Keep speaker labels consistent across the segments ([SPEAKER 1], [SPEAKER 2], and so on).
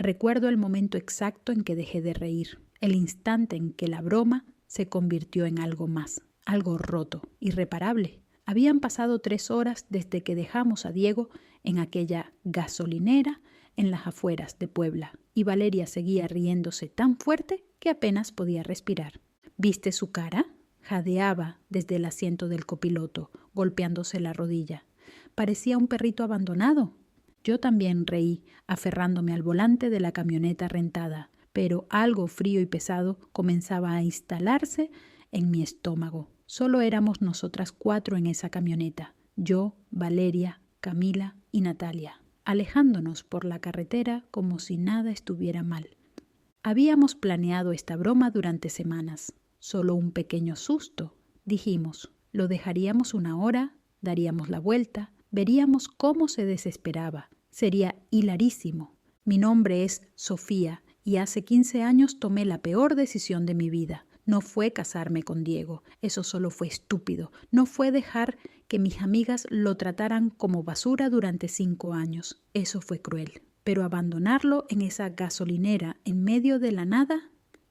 [SPEAKER 1] Recuerdo el momento exacto en que dejé de reír, el instante en que la broma se convirtió en algo más, algo roto, irreparable. Habían pasado 3 horas desde que dejamos a Diego en aquella gasolinera en las afueras de Puebla, y Valeria seguía riéndose tan fuerte que apenas podía respirar. ¿Viste su cara? Jadeaba desde el asiento del copiloto, golpeándose la rodilla. Parecía un perrito abandonado. Yo también reí, aferrándome al volante de la camioneta rentada, pero algo frío y pesado comenzaba a instalarse en mi estómago. Solo éramos nosotras 4 en esa camioneta, yo, Valeria, Camila y Natalia, alejándonos por la carretera como si nada estuviera mal. Habíamos planeado esta broma durante semanas. Solo un pequeño susto, dijimos. Lo dejaríamos 1 hora, daríamos la vuelta, veríamos cómo se desesperaba. Sería hilarísimo. Mi nombre es Sofía y hace 15 años tomé la peor decisión de mi vida. No fue casarme con Diego, eso solo fue estúpido. No fue dejar que mis amigas lo trataran como basura durante 5 años. Eso fue cruel. Pero abandonarlo en esa gasolinera en medio de la nada,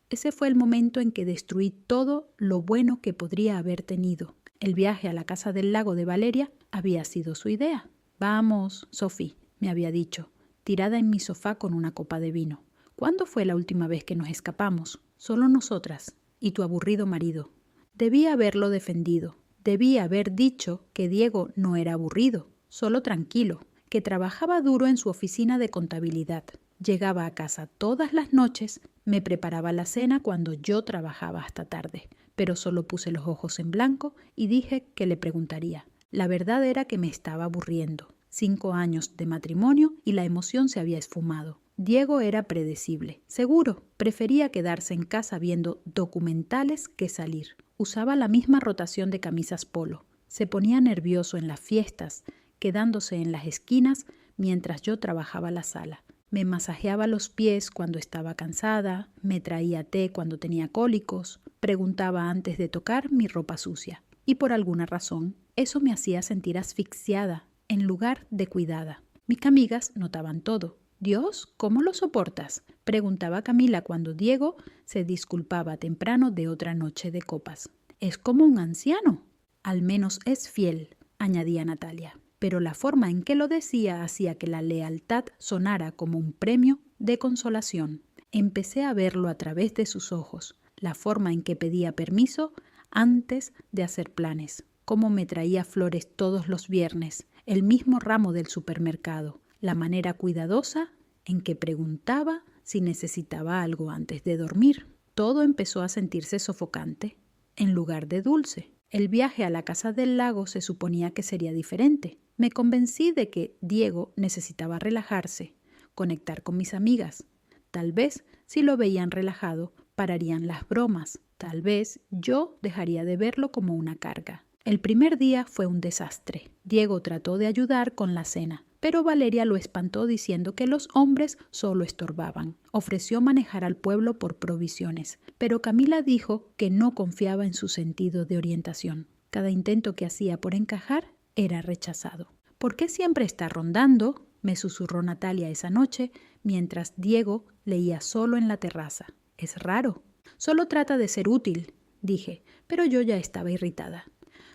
[SPEAKER 1] ese fue el momento en que destruí todo lo bueno que podría haber tenido. El viaje a la casa del lago de Valeria había sido su idea. Vamos, Sofía, me había dicho, tirada en mi sofá con una copa de vino. ¿Cuándo fue la última vez que nos escapamos? Solo nosotras y tu aburrido marido. Debía haberlo defendido. Debía haber dicho que Diego no era aburrido, solo tranquilo, que trabajaba duro en su oficina de contabilidad. Llegaba a casa todas las noches, me preparaba la cena cuando yo trabajaba hasta tarde, pero solo puse los ojos en blanco y dije que le preguntaría. La verdad era que me estaba aburriendo. 5 años de matrimonio y la emoción se había esfumado. Diego era predecible, seguro. Prefería quedarse en casa viendo documentales que salir. Usaba la misma rotación de camisas polo. Se ponía nervioso en las fiestas, quedándose en las esquinas mientras yo trabajaba la sala. Me masajeaba los pies cuando estaba cansada, me traía té cuando tenía cólicos, preguntaba antes de tocar mi ropa sucia. Y por alguna razón, eso me hacía sentir asfixiada en lugar de cuidada. Mis amigas notaban todo. «Dios, ¿cómo lo soportas?», preguntaba Camila cuando Diego se disculpaba temprano de otra noche de copas. «Es como un anciano». «Al menos es fiel», añadía Natalia. Pero la forma en que lo decía hacía que la lealtad sonara como un premio de consolación. Empecé a verlo a través de sus ojos, la forma en que pedía permiso antes de hacer planes, cómo me traía flores todos los viernes, el mismo ramo del supermercado, la manera cuidadosa en que preguntaba si necesitaba algo antes de dormir. Todo empezó a sentirse sofocante, en lugar de dulce. El viaje a la casa del lago se suponía que sería diferente. Me convencí de que Diego necesitaba relajarse, conectar con mis amigas. Tal vez, si lo veían relajado, pararían las bromas. Tal vez yo dejaría de verlo como una carga. El primer día fue un desastre. Diego trató de ayudar con la cena, pero Valeria lo espantó diciendo que los hombres solo estorbaban. Ofreció manejar al pueblo por provisiones, pero Camila dijo que no confiaba en su sentido de orientación. Cada intento que hacía por encajar era rechazado. «¿Por qué siempre está rondando?», me susurró Natalia esa noche, mientras Diego leía solo en la terraza. «Es raro». «Solo trata de ser útil», dije, pero yo ya estaba irritada.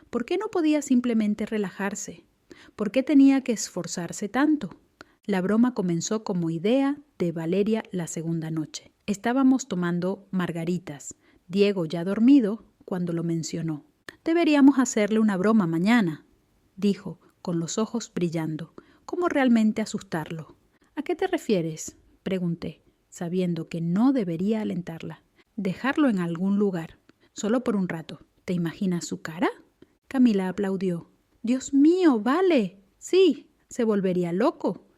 [SPEAKER 1] ¿Por qué no podía simplemente relajarse? ¿Por qué tenía que esforzarse tanto? La broma comenzó como idea de Valeria la segunda noche. Estábamos tomando margaritas. Diego, ya dormido, cuando lo mencionó. «Deberíamos hacerle una broma mañana», dijo, con los ojos brillando. «¿Cómo realmente asustarlo?» «¿A qué te refieres?», pregunté, sabiendo que no debería alentarla. «Dejarlo en algún lugar, solo por un rato. ¿Te imaginas su cara?». Camila aplaudió. «¡Dios mío, vale! Sí, se volvería loco».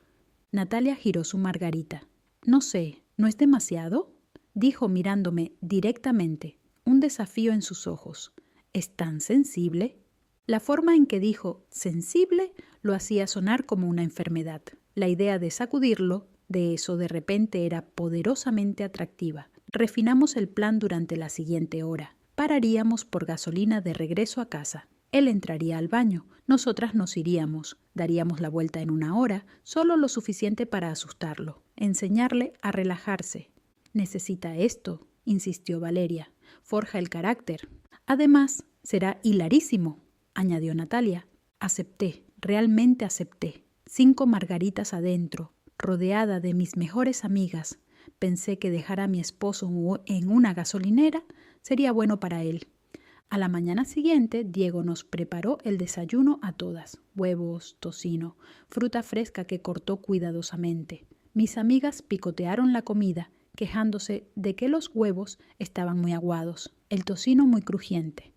[SPEAKER 1] Natalia giró su margarita. «No sé, ¿no es demasiado?», dijo mirándome directamente, un desafío en sus ojos. «¿Es tan sensible?». La forma en que dijo «sensible» lo hacía sonar como una enfermedad. La idea de sacudirlo, de eso de repente, era poderosamente atractiva. Refinamos el plan durante la siguiente hora. Pararíamos por gasolina de regreso a casa. Él entraría al baño, nosotras nos iríamos, daríamos la vuelta en 1 hora, solo lo suficiente para asustarlo. enseñarle a relajarse. Necesita esto, insistió Valeria. Forja el carácter. Además, será hilarísimo, añadió Natalia. Acepté, realmente acepté. 5 margaritas adentro, rodeada de mis mejores amigas. Pensé que dejar a mi esposo en una gasolinera sería bueno para él. A la mañana siguiente, Diego nos preparó el desayuno a todas. Huevos, tocino, fruta fresca que cortó cuidadosamente. Mis amigas picotearon la comida, quejándose de que los huevos estaban muy aguados, el tocino muy crujiente.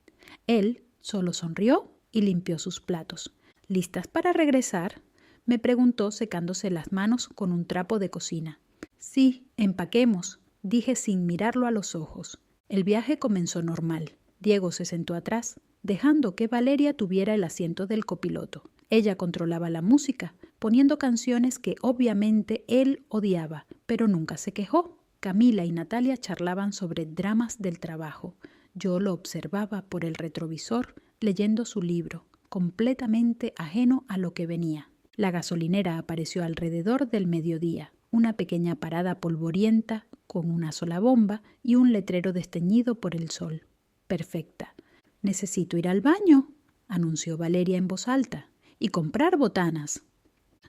[SPEAKER 1] Él solo sonrió y limpió sus platos. ¿Listas para regresar?, me preguntó secándose las manos con un trapo de cocina. Sí, empaquemos, dije sin mirarlo a los ojos. El viaje comenzó normal. Diego se sentó atrás, dejando que Valeria tuviera el asiento del copiloto. Ella controlaba la música, poniendo canciones que obviamente él odiaba, pero nunca se quejó. Camila y Natalia charlaban sobre dramas del trabajo. Yo lo observaba por el retrovisor, leyendo su libro, completamente ajeno a lo que venía. La gasolinera apareció alrededor del mediodía, una pequeña parada polvorienta con una sola bomba y un letrero desteñido por el sol. Perfecta. Necesito ir al baño, anunció Valeria en voz alta, y comprar botanas.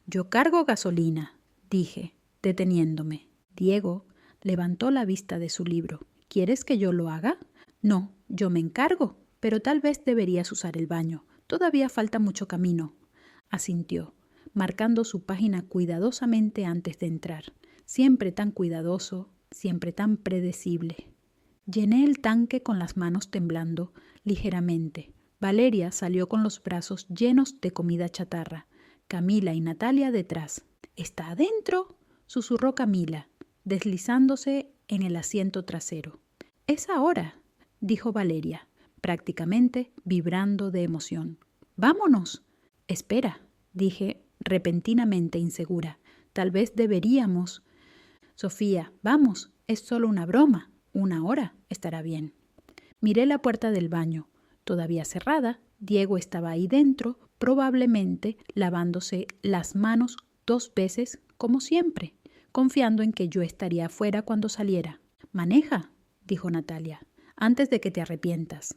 [SPEAKER 1] Yo cargo gasolina, dije, deteniéndome. Diego levantó la vista de su libro. ¿Quieres que yo lo haga? No, yo me encargo, pero tal vez deberías usar el baño. Todavía falta mucho camino. Asintió, marcando su página cuidadosamente antes de entrar. Siempre tan cuidadoso, siempre tan predecible. Llené el tanque con las manos temblando ligeramente. Valeria salió con los brazos llenos de comida chatarra. Camila y Natalia detrás. ¿Está adentro?, susurró Camila, deslizándose en el asiento trasero. Es ahora, dijo Valeria, prácticamente vibrando de emoción. ¡Vámonos! Espera, dije repentinamente insegura. Tal vez deberíamos. Sofía, vamos, es solo una broma. 1 hora estará bien. Miré la puerta del baño, todavía cerrada. Diego estaba ahí dentro, probablemente lavándose las manos 2 veces, como siempre, confiando en que yo estaría afuera cuando saliera. Maneja, dijo Natalia, antes de que te arrepientas.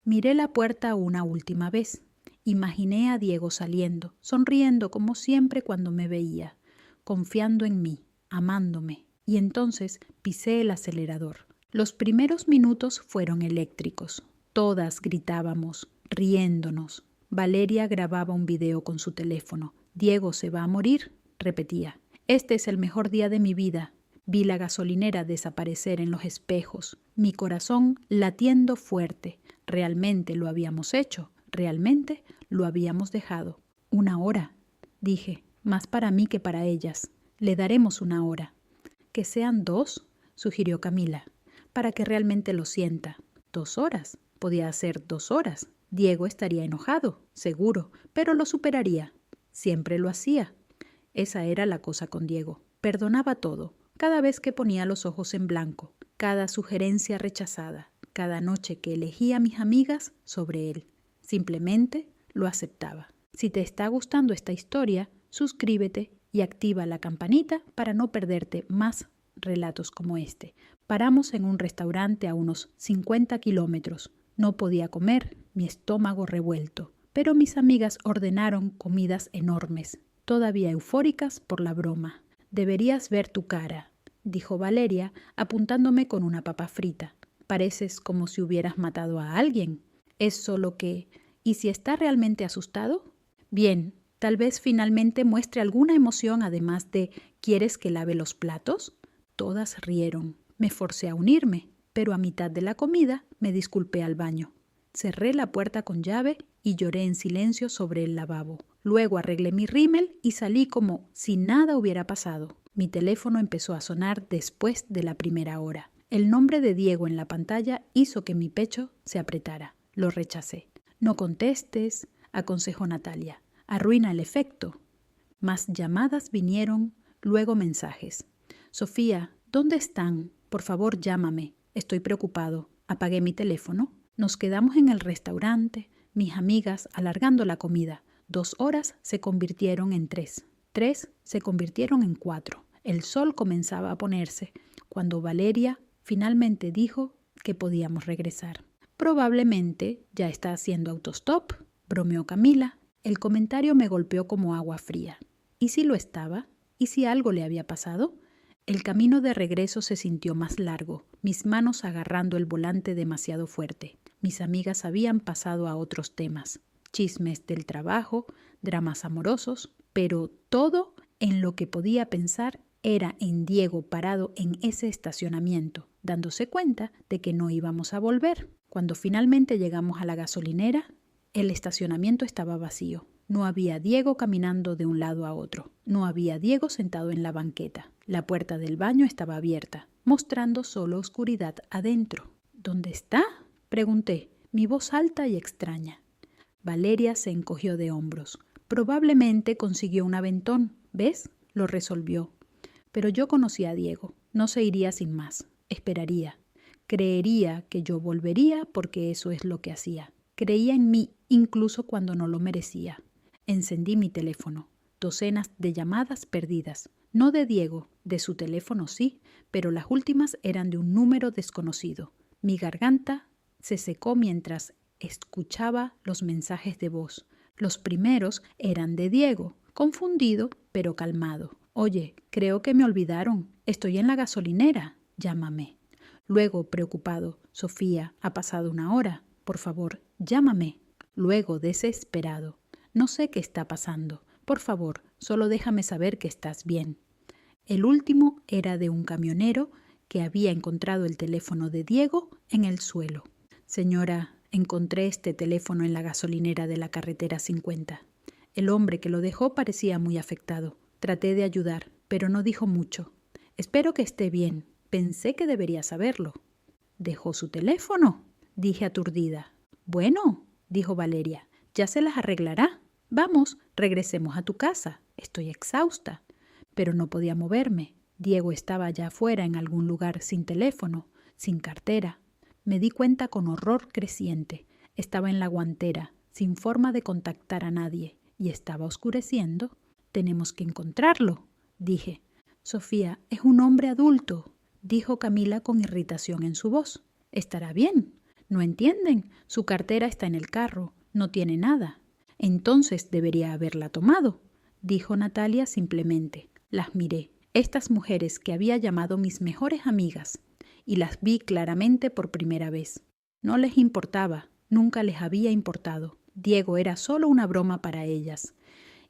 [SPEAKER 1] Miré la puerta una última vez. Imaginé a Diego saliendo, sonriendo como siempre cuando me veía, confiando en mí, amándome, y entonces pisé el acelerador. Los primeros minutos fueron eléctricos. Todas gritábamos, riéndonos. Valeria grababa un video con su teléfono. Diego se va a morir, repetía. Este es el mejor día de mi vida. Vi la gasolinera desaparecer en los espejos, mi corazón latiendo fuerte. Realmente lo habíamos hecho, realmente lo habíamos dejado. 1 hora, dije, más para mí que para ellas. Le daremos 1 hora. Que sean 2, sugirió Camila, para que realmente lo sienta. 2 horas, podía ser 2 horas. Diego estaría enojado, seguro, pero lo superaría. Siempre lo hacía. Esa era la cosa con Diego. Perdonaba todo, cada vez que ponía los ojos en blanco, cada sugerencia rechazada, cada noche que elegía a mis amigas sobre él. Simplemente lo aceptaba. Si te está gustando esta historia, suscríbete y activa la campanita para no perderte más relatos como este. Paramos en un restaurante a unos 50 kilómetros. No podía comer, mi estómago revuelto, pero mis amigas ordenaron comidas enormes, todavía eufóricas por la broma. Deberías ver tu cara, dijo Valeria, apuntándome con una papa frita. Pareces como si hubieras matado a alguien. Es solo que... ¿Y si está realmente asustado? Bien, tal vez finalmente muestre alguna emoción además de ¿quieres que lave los platos? Todas rieron. Me forcé a unirme, pero a mitad de la comida me disculpé al baño. Cerré la puerta con llave y lloré en silencio sobre el lavabo. Luego arreglé mi rímel y salí como si nada hubiera pasado. Mi teléfono empezó a sonar después de la primera hora. El nombre de Diego en la pantalla hizo que mi pecho se apretara. Lo rechacé. No contestes, aconsejó Natalia. Arruina el efecto. Más llamadas vinieron, luego mensajes. Sofía, ¿dónde están? Por favor, llámame. Estoy preocupado. Apagué mi teléfono. Nos quedamos en el restaurante, mis amigas alargando la comida. 2 horas se convirtieron en 3. 3 se convirtieron en 4. El sol comenzaba a ponerse cuando Valeria finalmente dijo que podíamos regresar. Probablemente ya está haciendo autostop, bromeó Camila. El comentario me golpeó como agua fría. ¿Y si lo estaba? ¿Y si algo le había pasado? El camino de regreso se sintió más largo, mis manos agarrando el volante demasiado fuerte. Mis amigas habían pasado a otros temas, chismes del trabajo, dramas amorosos, pero todo en lo que podía pensar era en Diego parado en ese estacionamiento, dándose cuenta de que no íbamos a volver. Cuando finalmente llegamos a la gasolinera, el estacionamiento estaba vacío. No había Diego caminando de un lado a otro. No había Diego sentado en la banqueta. La puerta del baño estaba abierta, mostrando solo oscuridad adentro. ¿Dónde está?, pregunté, mi voz alta y extraña. Valeria se encogió de hombros. Probablemente consiguió un aventón, ¿ves? Lo resolvió. Pero yo conocía a Diego. No se iría sin más. Esperaría. Creería que yo volvería porque eso es lo que hacía. Creía en mí incluso cuando no lo merecía. Encendí mi teléfono. Docenas de llamadas perdidas. No de Diego, de su teléfono sí, pero las últimas eran de un número desconocido. Mi garganta se secó mientras escuchaba los mensajes de voz. Los primeros eran de Diego, confundido pero calmado. Oye, creo que me olvidaron. Estoy en la gasolinera. Llámame. Luego, preocupado, Sofía, ha pasado 1 hora. Por favor, llámame. Luego, desesperado. No sé qué está pasando. Por favor, solo déjame saber que estás bien. El último era de un camionero que había encontrado el teléfono de Diego en el suelo. Señora, encontré este teléfono en la gasolinera de la carretera 50. El hombre que lo dejó parecía muy afectado. Traté de ayudar, pero no dijo mucho. Espero que esté bien. Pensé que debería saberlo. ¿Dejó su teléfono?, dije aturdida. Bueno, dijo Valeria, ya se las arreglará. Vamos, regresemos a tu casa. Estoy exhausta. Pero no podía moverme. Diego estaba allá afuera en algún lugar sin teléfono, sin cartera. Me di cuenta con horror creciente. Estaba en la guantera, sin forma de contactar a nadie, y estaba oscureciendo. Tenemos que encontrarlo, dije. Sofía, es un hombre adulto, dijo Camila con irritación en su voz. Estará bien. ¿No entienden? Su cartera está en el carro, no tiene nada. Entonces debería haberla tomado, dijo Natalia simplemente. Las miré, estas mujeres que había llamado mis mejores amigas, y las vi claramente por primera vez. No les importaba, nunca les había importado. Diego era solo una broma para ellas,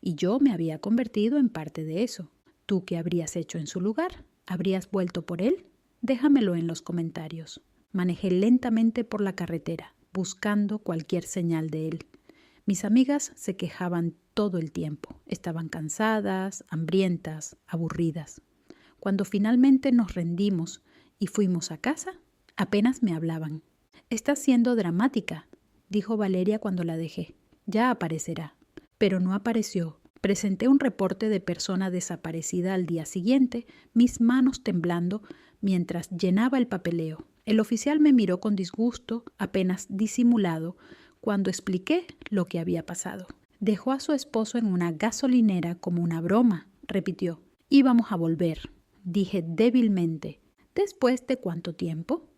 [SPEAKER 1] y yo me había convertido en parte de eso. ¿Tú qué habrías hecho en su lugar? ¿Habrías vuelto por él? Déjamelo en los comentarios. Manejé lentamente por la carretera, buscando cualquier señal de él. Mis amigas se quejaban todo el tiempo. Estaban cansadas, hambrientas, aburridas. Cuando finalmente nos rendimos y fuimos a casa, apenas me hablaban. «Estás siendo dramática», dijo Valeria cuando la dejé. «Ya aparecerá». Pero no apareció. Presenté un reporte de persona desaparecida al día siguiente, mis manos temblando mientras llenaba el papeleo. El oficial me miró con disgusto, apenas disimulado, cuando expliqué lo que había pasado. «Dejó a su esposo en una gasolinera como una broma», repitió. «Íbamos a volver», dije débilmente. «¿Después de cuánto tiempo?»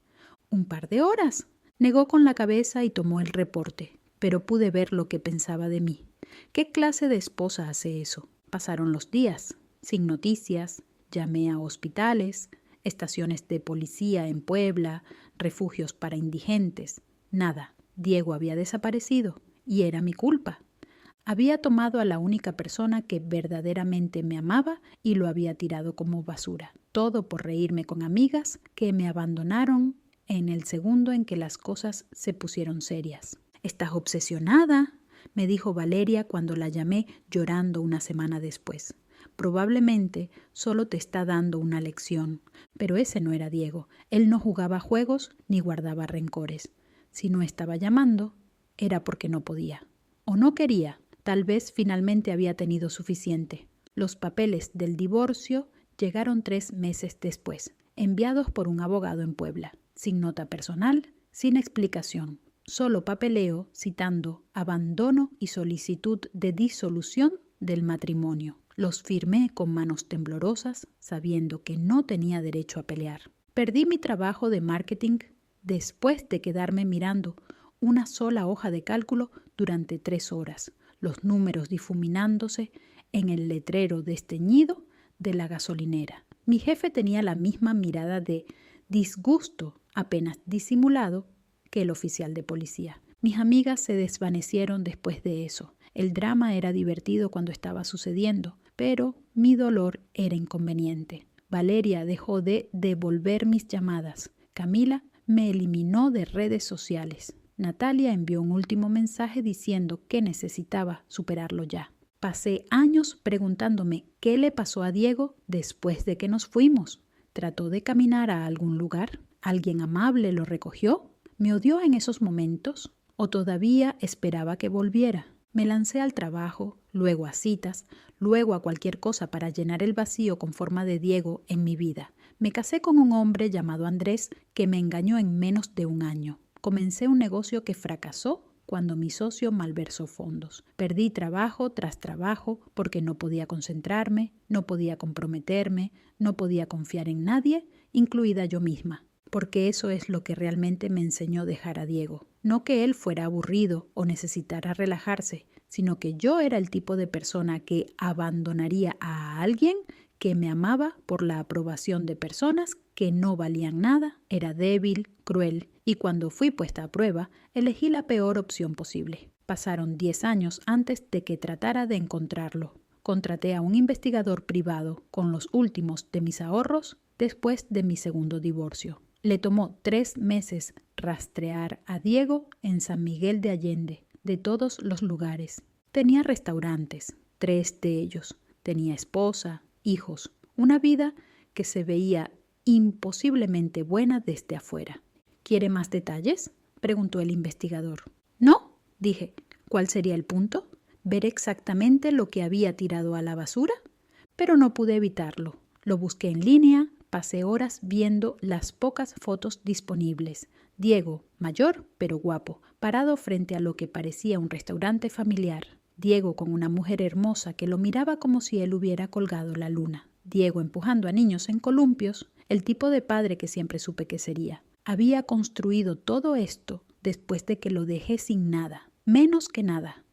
[SPEAKER 1] «Un par de horas», negó con la cabeza y tomó el reporte, pero pude ver lo que pensaba de mí. ¿Qué clase de esposa hace eso? Pasaron los días, sin noticias, llamé a hospitales, estaciones de policía en Puebla, refugios para indigentes. Nada. Diego había desaparecido y era mi culpa. Había tomado a la única persona que verdaderamente me amaba y lo había tirado como basura. Todo por reírme con amigas que me abandonaron en el segundo en que las cosas se pusieron serias. «¿Estás obsesionada?», me dijo Valeria cuando la llamé llorando una semana después. «Probablemente solo te está dando una lección». Pero ese no era Diego. Él no jugaba juegos ni guardaba rencores. Si no estaba llamando, era porque no podía. O no quería. Tal vez finalmente había tenido suficiente. Los papeles del divorcio llegaron 3 meses después, enviados por un abogado en Puebla, sin nota personal, sin explicación. Solo papeleo citando abandono y solicitud de disolución del matrimonio. Los firmé con manos temblorosas, sabiendo que no tenía derecho a pelear. Perdí mi trabajo de marketing después de quedarme mirando una sola hoja de cálculo durante 3 horas, los números difuminándose en el letrero desteñido de la gasolinera. Mi jefe tenía la misma mirada de disgusto, apenas disimulado, que el oficial de policía. Mis amigas se desvanecieron después de eso. El drama era divertido cuando estaba sucediendo, pero mi dolor era inconveniente. Valeria dejó de devolver mis llamadas. Camila me eliminó de redes sociales. Natalia envió un último mensaje diciendo que necesitaba superarlo ya. Pasé años preguntándome qué le pasó a Diego después de que nos fuimos. ¿Trató de caminar a algún lugar? ¿Alguien amable lo recogió? ¿Me odió en esos momentos? ¿O todavía esperaba que volviera? Me lancé al trabajo, luego a citas, luego a cualquier cosa para llenar el vacío con forma de Diego en mi vida. Me casé con un hombre llamado Andrés que me engañó en menos de un año. Comencé un negocio que fracasó cuando mi socio malversó fondos. Perdí trabajo tras trabajo porque no podía concentrarme, no podía comprometerme, no podía confiar en nadie, incluida yo misma. Porque eso es lo que realmente me enseñó dejar a Diego. No que él fuera aburrido o necesitara relajarse, sino que yo era el tipo de persona que abandonaría a alguien que me amaba por la aprobación de personas que no valían nada, era débil, cruel, y cuando fui puesta a prueba, elegí la peor opción posible. Pasaron 10 años antes de que tratara de encontrarlo. Contraté a un investigador privado con los últimos de mis ahorros después de mi segundo divorcio. Le tomó 3 meses rastrear a Diego en San Miguel de Allende, de todos los lugares. Tenía restaurantes, 3 de ellos. Tenía esposa, hijos, una vida que se veía imposiblemente buena desde afuera. ¿Quiere más detalles?, preguntó el investigador. No, dije. ¿Cuál sería el punto? ¿Ver exactamente lo que había tirado a la basura? Pero no pude evitarlo. Lo busqué en línea. Pasé horas viendo las pocas fotos disponibles. Diego, mayor pero guapo, parado frente a lo que parecía un restaurante familiar. Diego con una mujer hermosa que lo miraba como si él hubiera colgado la luna. Diego empujando a niños en columpios, el tipo de padre que siempre supe que sería. Había construido todo esto después de que lo dejé sin nada, menos que nada.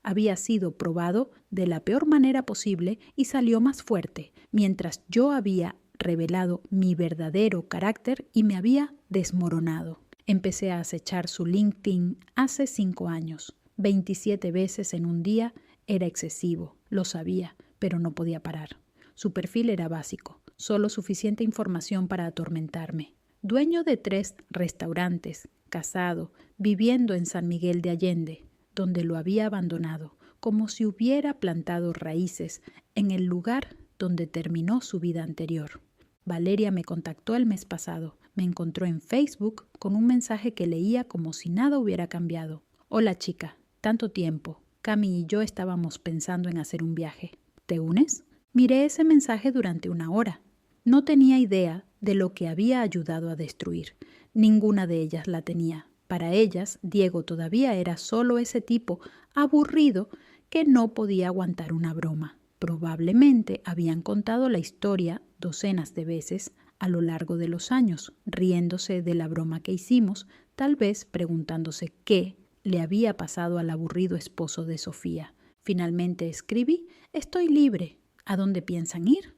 [SPEAKER 1] Había sido probado de la peor manera posible y salió más fuerte, mientras yo había revelado mi verdadero carácter y me había desmoronado. Empecé a acechar su LinkedIn hace 5 años. 27 veces en un día era excesivo, lo sabía, pero no podía parar. Su perfil era básico, solo suficiente información para atormentarme. Dueño de 3 restaurantes, casado, viviendo en San Miguel de Allende, donde lo había abandonado, como si hubiera plantado raíces en el lugar donde terminó su vida anterior. Valeria me contactó el mes pasado. Me encontró en Facebook con un mensaje que leía como si nada hubiera cambiado. Hola chica, tanto tiempo. Cami y yo estábamos pensando en hacer un viaje. ¿Te unes? Miré ese mensaje durante 1 hora. No tenía idea de lo que había ayudado a destruir. Ninguna de ellas la tenía. Para ellas, Diego todavía era solo ese tipo aburrido que no podía aguantar una broma. Probablemente habían contado la historia docenas de veces a lo largo de los años, riéndose de la broma que hicimos, tal vez preguntándose qué le había pasado al aburrido esposo de Sofía. Finalmente escribí: estoy libre. ¿A dónde piensan ir?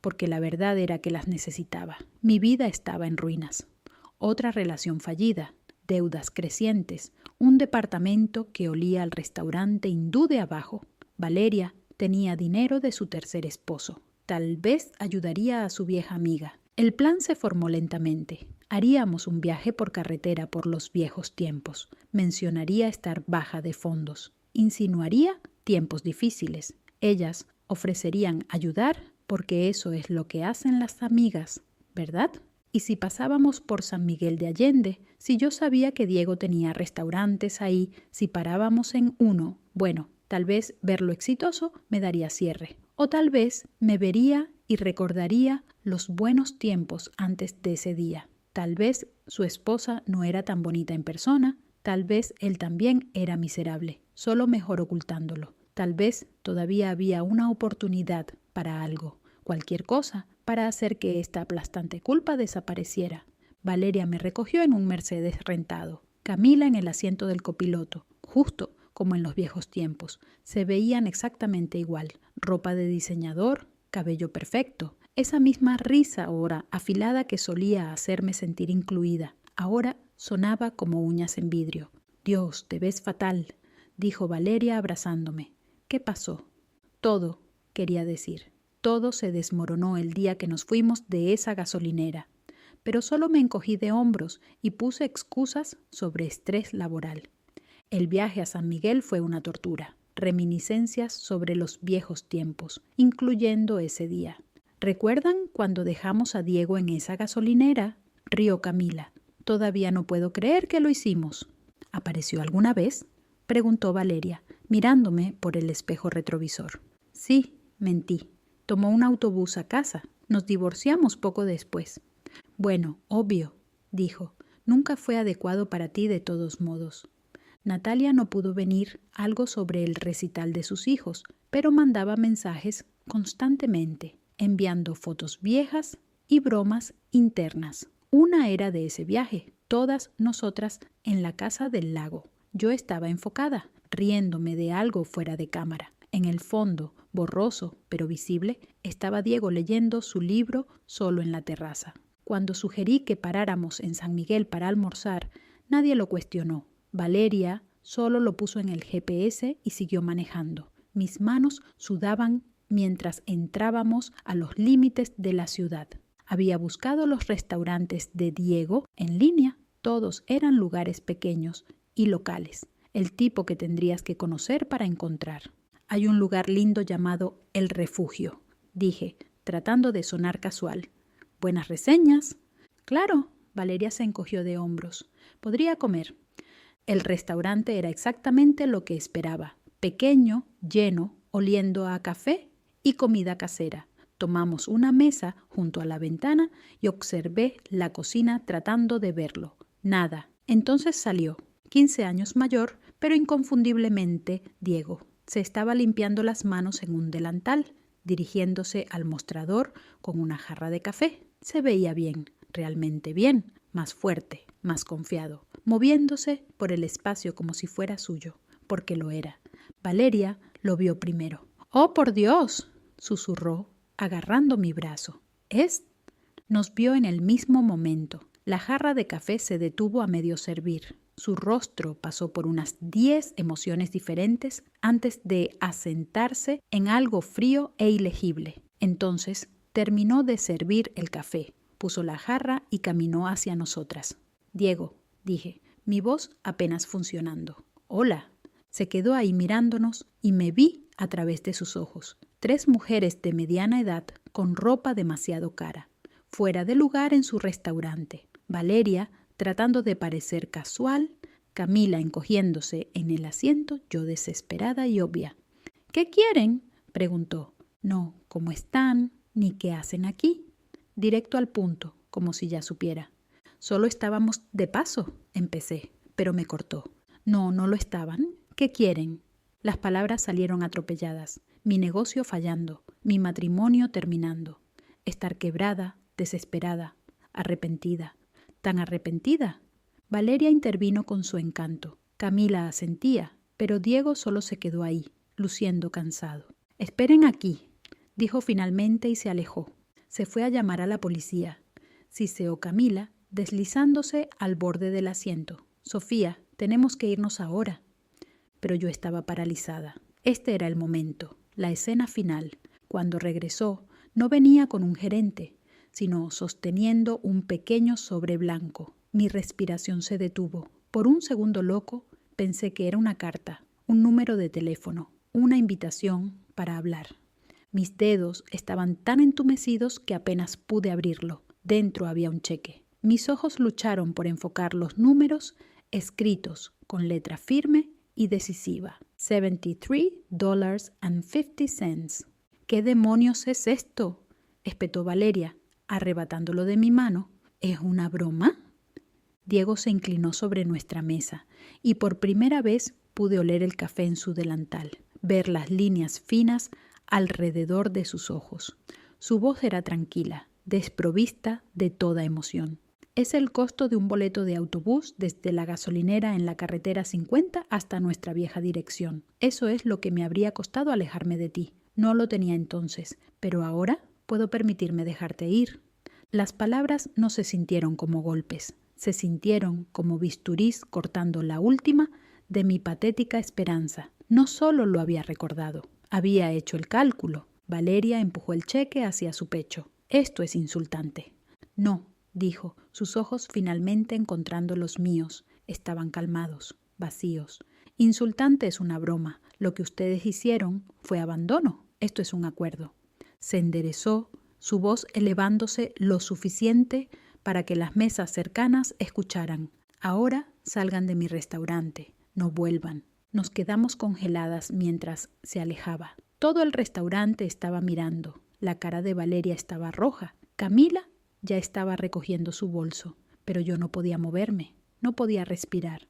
[SPEAKER 1] Porque la verdad era que las necesitaba. Mi vida estaba en ruinas. Otra relación fallida, deudas crecientes, un departamento que olía al restaurante hindú de abajo. Valeria tenía dinero de su tercer esposo. Tal vez ayudaría a su vieja amiga. El plan se formó lentamente. Haríamos un viaje por carretera por los viejos tiempos. Mencionaría estar baja de fondos. Insinuaría tiempos difíciles. Ellas ofrecerían ayudar porque eso es lo que hacen las amigas, ¿verdad? Y si pasábamos por San Miguel de Allende, si yo sabía que Diego tenía restaurantes ahí, si parábamos en uno, bueno, tal vez verlo exitoso me daría cierre. O tal vez me vería y recordaría los buenos tiempos antes de ese día. Tal vez su esposa no era tan bonita en persona, tal vez él también era miserable, solo mejor ocultándolo. Tal vez todavía había una oportunidad para algo, cualquier cosa, para hacer que esta aplastante culpa desapareciera. Valeria me recogió en un Mercedes rentado. Camila en el asiento del copiloto, justo como en los viejos tiempos. Se veían exactamente igual. Ropa de diseñador, cabello perfecto. Esa misma risa ahora afilada que solía hacerme sentir incluida. Ahora sonaba como uñas en vidrio. «Dios, te ves fatal», dijo Valeria abrazándome. «¿Qué pasó?» «Todo», quería decir. Todo se desmoronó el día que nos fuimos de esa gasolinera. Pero solo me encogí de hombros y puse excusas sobre estrés laboral. El viaje a San Miguel fue una tortura. Reminiscencias sobre los viejos tiempos, incluyendo ese día. ¿Recuerdan cuando dejamos a Diego en esa gasolinera?, rió Camila. Todavía no puedo creer que lo hicimos. ¿Apareció alguna vez?, preguntó Valeria, mirándome por el espejo retrovisor. Sí, mentí. Tomó un autobús a casa. Nos divorciamos poco después. Bueno, obvio, dijo. Nunca fue adecuado para ti de todos modos. Natalia no pudo venir, algo sobre el recital de sus hijos, pero mandaba mensajes constantemente, enviando fotos viejas y bromas internas. Una era de ese viaje, todas nosotras en la casa del lago. Yo estaba enfocada, riéndome de algo fuera de cámara. En el fondo, borroso pero visible, estaba Diego leyendo su libro solo en la terraza. Cuando sugerí que paráramos en San Miguel para almorzar, nadie lo cuestionó. Valeria solo lo puso en el GPS y siguió manejando. Mis manos sudaban mientras entrábamos a los límites de la ciudad. Había buscado los restaurantes de Diego en línea. Todos eran lugares pequeños y locales, el tipo que tendrías que conocer para encontrar. Hay un lugar lindo llamado El Refugio, dije, tratando de sonar casual. ¿Buenas reseñas? Claro, Valeria se encogió de hombros. Podría comer. El restaurante era exactamente lo que esperaba. Pequeño, lleno, oliendo a café y comida casera. Tomamos una mesa junto a la ventana y observé la cocina tratando de verlo. Nada. Entonces salió, 15 años mayor, pero inconfundiblemente Diego. Se estaba limpiando las manos en un delantal, dirigiéndose al mostrador con una jarra de café. Se veía bien, realmente bien, más fuerte, más confiado, moviéndose por el espacio como si fuera suyo, porque lo era. Valeria lo vio primero. «¡Oh, por Dios!», susurró, agarrando mi brazo. «¿Es?». Nos vio en el mismo momento. La jarra de café se detuvo a medio servir. Su rostro pasó por unas 10 emociones diferentes antes de asentarse en algo frío e ilegible. Entonces terminó de servir el café, puso la jarra y caminó hacia nosotras. «Diego», dije, mi voz apenas funcionando. «Hola». Se quedó ahí mirándonos y me vi a través de sus ojos. 3 mujeres de mediana edad con ropa demasiado cara, fuera de lugar en su restaurante. Valeria tratando de parecer casual, Camila encogiéndose en el asiento, yo desesperada y obvia. «¿Qué quieren?», preguntó. «No, ¿cómo están? Ni qué hacen aquí». Directo al punto, como si ya supiera. «Solo estábamos de paso», empecé, pero me cortó. «No, no lo estaban. ¿Qué quieren?». Las palabras salieron atropelladas. Mi negocio fallando, mi matrimonio terminando. Estar quebrada, desesperada, arrepentida. ¿Tan arrepentida? Valeria intervino con su encanto. Camila asentía, pero Diego solo se quedó ahí, luciendo cansado. «Esperen aquí», dijo finalmente y se alejó. Se fue a llamar a la policía. Siseó Camila, deslizándose al borde del asiento. «Sofía, tenemos que irnos ahora». Pero yo estaba paralizada. Este era el momento, la escena final. Cuando regresó, no venía con un gerente, sino sosteniendo un pequeño sobre blanco. Mi respiración se detuvo. Por un segundo loco, pensé que era una carta, un número de teléfono, una invitación para hablar. Mis dedos estaban tan entumecidos que apenas pude abrirlo. Dentro había un cheque. Mis ojos lucharon por enfocar los números escritos con letra firme y decisiva. $73.50. «¿Qué demonios es esto?», espetó Valeria, arrebatándolo de mi mano. «¿Es una broma?». Diego se inclinó sobre nuestra mesa y por primera vez pude oler el café en su delantal. ver las líneas finas alrededor de sus ojos. Su voz era tranquila, desprovista de toda emoción. Es el costo de un boleto de autobús desde la gasolinera en la carretera 50 hasta nuestra vieja dirección. Eso es lo que me habría costado alejarme de ti. No lo tenía entonces, pero ahora puedo permitirme dejarte ir. Las palabras no se sintieron como golpes, se sintieron como bisturís cortando la última de mi patética esperanza. No solo lo había recordado, había hecho el cálculo. Valeria empujó el cheque hacia su pecho. Esto es insultante. No, dijo, sus ojos finalmente encontrando los míos. Estaban calmados, vacíos. Insultante es una broma. Lo que ustedes hicieron fue abandono. Esto es un acuerdo. Se enderezó, su voz elevándose lo suficiente para que las mesas cercanas escucharan. Ahora salgan de mi restaurante. No vuelvan. Nos quedamos congeladas mientras se alejaba. Todo el restaurante estaba mirando. La cara de Valeria estaba roja. Camila ya estaba recogiendo su bolso, pero yo no podía moverme, no podía respirar.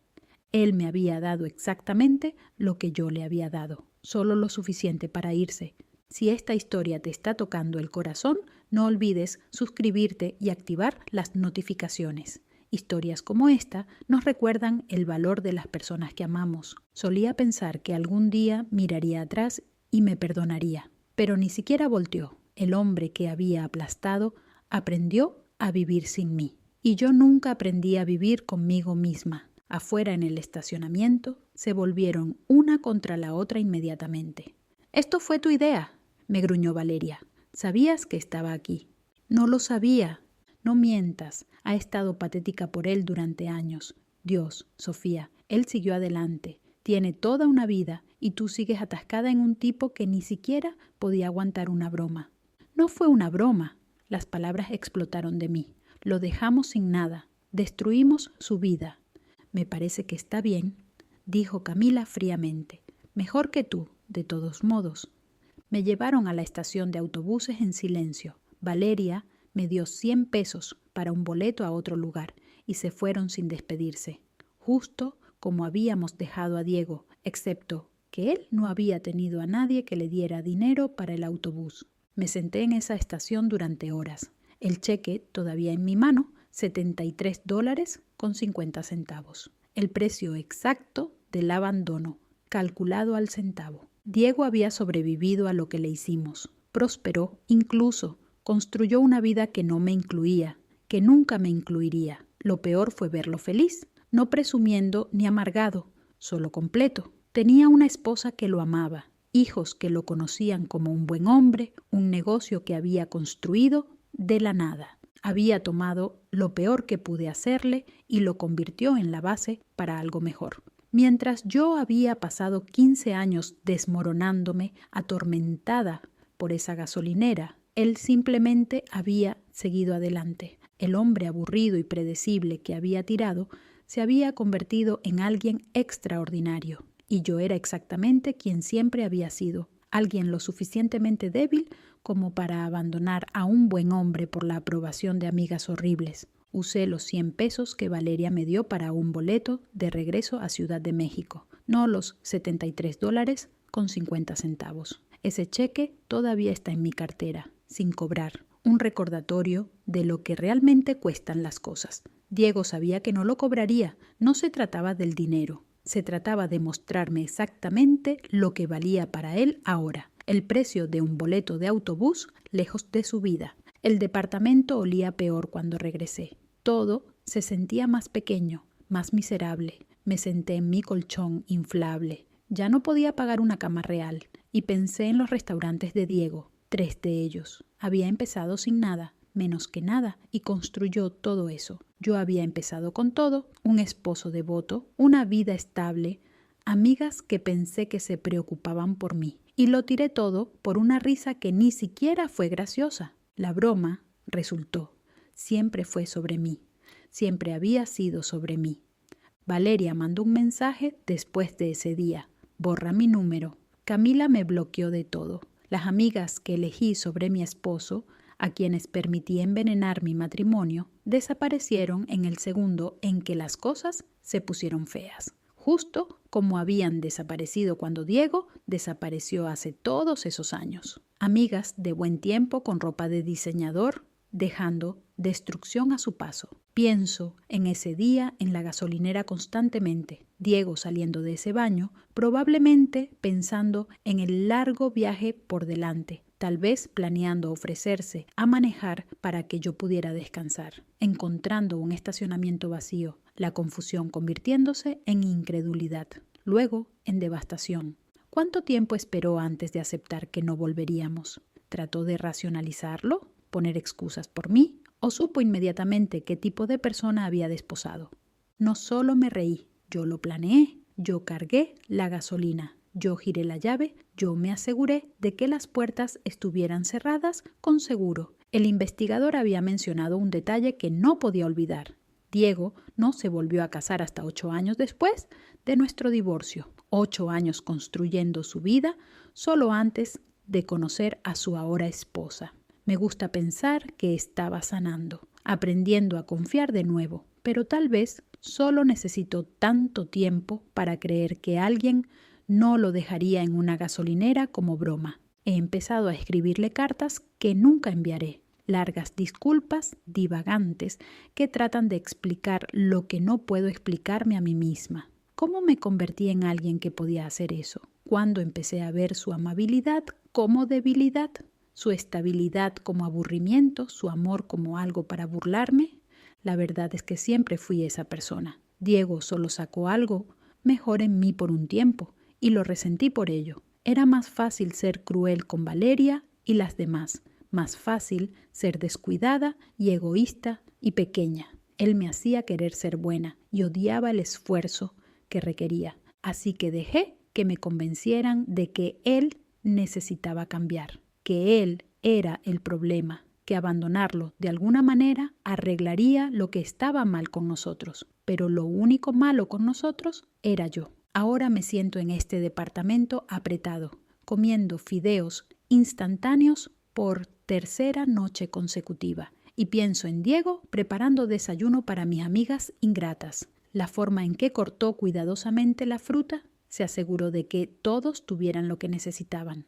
[SPEAKER 1] Él me había dado exactamente lo que yo le había dado, solo lo suficiente para irse. Si esta historia te está tocando el corazón, no olvides suscribirte y activar las notificaciones. Historias como esta nos recuerdan el valor de las personas que amamos. Solía pensar que algún día miraría atrás y me perdonaría, pero ni siquiera volteó. El hombre que había aplastado aprendió a vivir sin mí. Y yo nunca aprendí a vivir conmigo misma. Afuera en el estacionamiento se volvieron una contra la otra inmediatamente. «Esto fue tu idea», me gruñó Valeria. «Sabías que estaba aquí». «No lo sabía». «No mientas. Ha estado patética por él durante años». «Dios, Sofía, él siguió adelante. Tiene toda una vida y tú sigues atascada en un tipo que ni siquiera podía aguantar una broma». «No fue una broma». Las palabras explotaron de mí. Lo dejamos sin nada. Destruimos su vida. «Me parece que está bien», dijo Camila fríamente. «Mejor que tú, de todos modos». Me llevaron a la estación de autobuses en silencio. Valeria me dio 100 pesos para un boleto a otro lugar y se fueron sin despedirse. Justo como habíamos dejado a Diego, excepto que él no había tenido a nadie que le diera dinero para el autobús. Me senté en esa estación durante horas. El cheque todavía en mi mano, $73.50. El precio exacto del abandono, calculado al centavo. Diego había sobrevivido a lo que le hicimos. Prosperó, incluso construyó una vida que no me incluía, que nunca me incluiría. Lo peor fue verlo feliz, no presumiendo ni amargado, solo completo. Tenía una esposa que lo amaba, hijos que lo conocían como un buen hombre, un negocio que había construido de la nada. Había tomado lo peor que pude hacerle y lo convirtió en la base para algo mejor. Mientras yo había pasado 15 años desmoronándome, atormentada por esa gasolinera, él simplemente había seguido adelante. El hombre aburrido y predecible que había tirado se había convertido en alguien extraordinario. Y yo era exactamente quien siempre había sido, alguien lo suficientemente débil como para abandonar a un buen hombre por la aprobación de amigas horribles. Usé los 100 pesos que Valeria me dio para un boleto de regreso a Ciudad de México, no los $73.50. Ese cheque todavía está en mi cartera, sin cobrar. Un recordatorio de lo que realmente cuestan las cosas. Diego sabía que no lo cobraría, no se trataba del dinero. Se trataba de mostrarme exactamente lo que valía para él ahora, el precio de un boleto de autobús lejos de su vida. El departamento olía peor cuando regresé. Todo se sentía más pequeño, más miserable. Me senté en mi colchón inflable. Ya no podía pagar una cama real y pensé en los restaurantes de Diego, 3 de ellos. Había empezado sin nada, menos que nada, y construyó todo eso. Yo había empezado con todo, un esposo devoto, una vida estable, amigas que pensé que se preocupaban por mí. Y lo tiré todo por una risa que ni siquiera fue graciosa. La broma resultó. Siempre fue sobre mí. Siempre había sido sobre mí. Valeria mandó un mensaje después de ese día. Borra mi número. Camila me bloqueó de todo. Las amigas que elegí sobre mi esposo, a quienes permití envenenar mi matrimonio, desaparecieron en el segundo en que las cosas se pusieron feas. justo como habían desaparecido cuando Diego desapareció hace todos esos años. Amigas de buen tiempo con ropa de diseñador, dejando destrucción a su paso. Pienso en ese día en la gasolinera constantemente, Diego saliendo de ese baño, probablemente pensando en el largo viaje por delante, tal vez planeando ofrecerse a manejar para que yo pudiera descansar, encontrando un estacionamiento vacío, la confusión convirtiéndose en incredulidad, luego en devastación. ¿Cuánto tiempo esperó antes de aceptar que no volveríamos? ¿Trató de racionalizarlo? ¿Poner excusas por mí? ¿O supo inmediatamente qué tipo de persona había desposado? No solo me reí, yo lo planeé, yo cargué la gasolina, yo giré la llave, yo me aseguré de que las puertas estuvieran cerradas con seguro. El investigador había mencionado un detalle que no podía olvidar. Diego no se volvió a casar hasta 8 años después de nuestro divorcio. 8 años construyendo su vida solo antes de conocer a su ahora esposa. Me gusta pensar que estaba sanando, aprendiendo a confiar de nuevo, pero tal vez solo necesitó tanto tiempo para creer que alguien no lo dejaría en una gasolinera como broma. He empezado a escribirle cartas que nunca enviaré, largas disculpas divagantes que tratan de explicar lo que no puedo explicarme a mí misma. ¿Cómo me convertí en alguien que podía hacer eso? ¿Cuándo empecé a ver su amabilidad como debilidad? ¿Su estabilidad como aburrimiento? ¿Su amor como algo para burlarme? La verdad es que siempre fui esa persona. Diego solo sacó algo mejor en mí por un tiempo y lo resentí por ello. Era más fácil ser cruel con Valeria y las demás, más fácil ser descuidada y egoísta y pequeña. Él me hacía querer ser buena y odiaba el esfuerzo que requería, así que dejé que me convencieran de que él necesitaba cambiar, que él era el problema, que abandonarlo de alguna manera arreglaría lo que estaba mal con nosotros, pero lo único malo con nosotros era yo. Ahora me siento en este departamento apretado, comiendo fideos instantáneos por tercera noche consecutiva, y pienso en Diego preparando desayuno para mis amigas ingratas. La forma en que cortó cuidadosamente la fruta se aseguró de que todos tuvieran lo que necesitaban.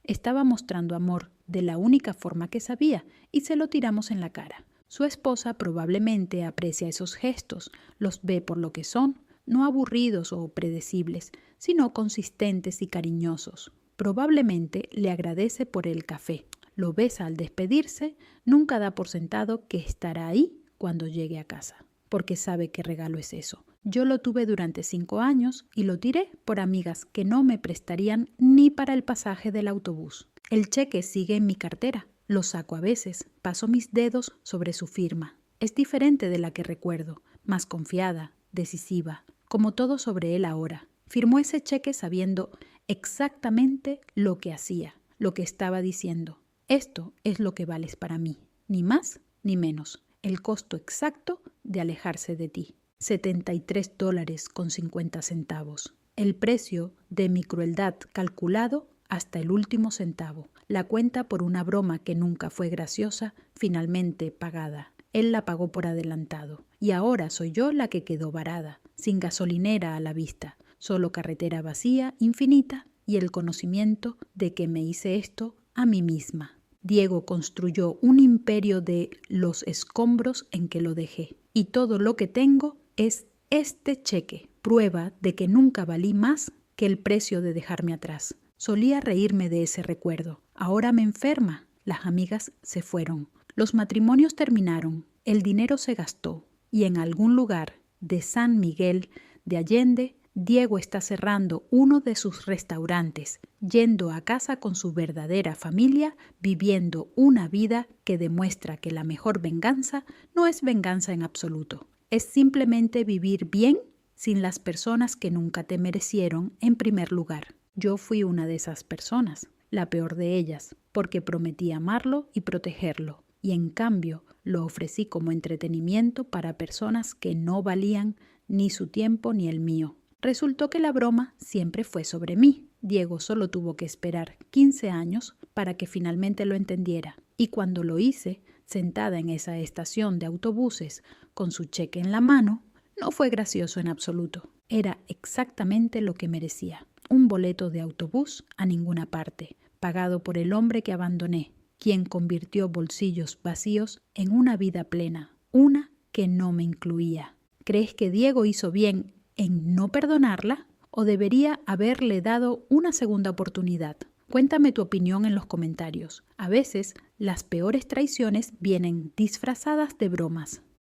[SPEAKER 1] Estaba mostrando amor de la única forma que sabía y se lo tiramos en la cara. Su esposa probablemente aprecia esos gestos, los ve por lo que son, no aburridos o predecibles, sino consistentes y cariñosos. Probablemente le agradece por el café, lo besa al despedirse, nunca da por sentado que estará ahí cuando llegue a casa, porque sabe qué regalo es eso. Yo lo tuve durante 5 años y lo tiré por amigas que no me prestarían ni para el pasaje del autobús. El cheque sigue en mi cartera. Lo saco a veces, paso mis dedos sobre su firma. Es diferente de la que recuerdo, más confiada, decisiva, como todo sobre él ahora. Firmó ese cheque sabiendo exactamente lo que hacía, lo que estaba diciendo. Esto es lo que vales para mí, ni más ni menos. El costo exacto de alejarse de ti. $73.50. El precio de mi crueldad calculado hasta el último centavo. La cuenta por una broma que nunca fue graciosa, finalmente pagada. Él la pagó por adelantado. Y ahora soy yo la que quedó varada, sin gasolinera a la vista, solo carretera vacía, infinita, y el conocimiento de que me hice esto a mí misma. Diego construyó un imperio de los escombros en que lo dejé. Y todo lo que tengo es este cheque, prueba de que nunca valí más que el precio de dejarme atrás. Solía reírme de ese recuerdo. Ahora me enferma. Las amigas se fueron. Los matrimonios terminaron. El dinero se gastó. Y en algún lugar de San Miguel de Allende, Diego está cerrando uno de sus restaurantes, yendo a casa con su verdadera familia, viviendo una vida que demuestra que la mejor venganza no es venganza en absoluto. Es simplemente vivir bien sin las personas que nunca te merecieron en primer lugar. Yo fui una de esas personas, la peor de ellas, porque prometí amarlo y protegerlo, y en cambio lo ofrecí como entretenimiento para personas que no valían ni su tiempo ni el mío. Resultó que la broma siempre fue sobre mí. Diego solo tuvo que esperar 15 años para que finalmente lo entendiera, y cuando lo hice, sentada en esa estación de autobuses con su cheque en la mano, No fue gracioso en absoluto. Era exactamente lo que merecía. Un boleto de autobús a ninguna parte, pagado por el hombre que abandoné, quien convirtió bolsillos vacíos en una vida plena, una que no me incluía. ¿Crees que Diego hizo bien en no perdonarla o debería haberle dado una segunda oportunidad? Cuéntame tu opinión en los comentarios. A veces, las peores traiciones vienen disfrazadas de bromas.